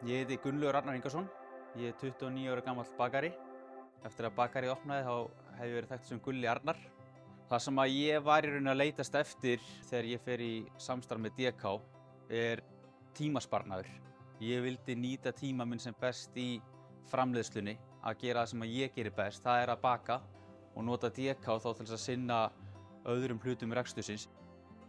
Ég heiti Gunnlaugur Arnar Ingason. Ég er 29 ára gamall bakari. Eftir að bakarið opnaði þá hef ég verið þekkt sem Gulli Arnar. Það sem að ég var í rauninni að leitast eftir þegar ég fer í samstarf með DK er tímasparnaður. Ég vildi nýta tíma minn sem best í framleiðslunni, að gera það sem að ég gerir best, það er að baka og nota DK þá til þess að sinna öðrum hlutum rekstursins.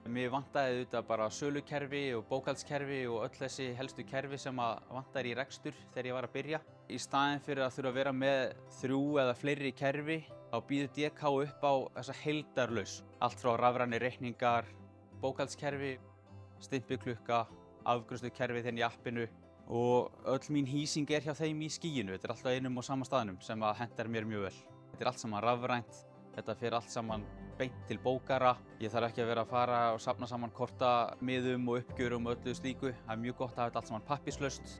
Mér vantaði auðvitað bara sölukerfi og bókhaldskerfi og öll þessi helstu kerfi sem að vantaði í rekstur þegar ég var að byrja. Í staðinn fyrir að þurfa að vera með 3 eða fleiri kerfi, þá býður DK upp á þessa heildarlausn. Allt frá rafrænir reikningar, bókhaldskerfi, stimpiklukka, afgreiðslukerfi þinn í appinu og öll mín hýsing er hjá þeim í skýinu. Þetta er alltaf einum og sama staðnum sem að hentar mér mjög vel. Þetta er allt saman rafrænt, þetta fer allt saman beint til bókara. Ég þarf ekki að vera að fara og safna saman kortamiðum og uppgjörum og öllu slíku. Það er mjög gott að hafa þetta allt saman pappírslaust.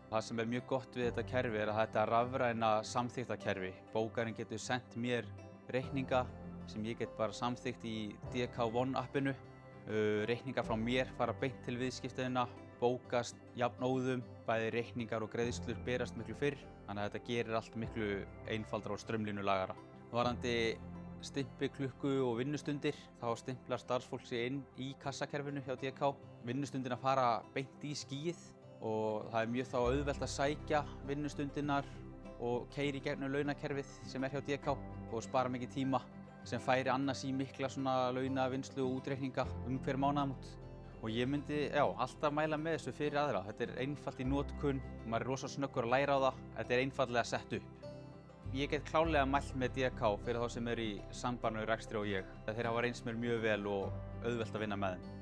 Það sem er mjög gott við þetta kerfi er að þetta rafræna samþykktarkerfi. Bókarinn getur sendt mér reikninga sem ég get bara samþykkt í DK One appinu. Reikningar frá mér fara beint til viðskiptavinna, bókast jafnóðum, bæði reikningar og greiðslur berast miklu fyrr. Þannig að þetta gerir allt miklu einfaldara og straumlínulagara. Varðandi stimpiklukku og vinnustundir, þá stimplar starfsfólk sig inn í kassakerfinu hjá DK. Vinnustundina fara beint í skýið og það er mjög þá auðvelt að sækja vinnustundirnar og keyra í gegnum launakerfið sem er hjá DK og spara mikið tíma sem færi annars í mikla svona launavinnslu og útreikninga hver mánaðamót. Og ég myndi alltaf mæla með þessu fyrir aðra. Þetta er einfalt í notkun, maður er rosa snöggur að læra á það. Þetta er einfaldlega sett upp. Ég get klárlega mælt með DK fyrir þá sem eru í sambandi við rekstri og ég. Þeir hafa reynst mér mjög vel og auðvelt að vinna með þeim.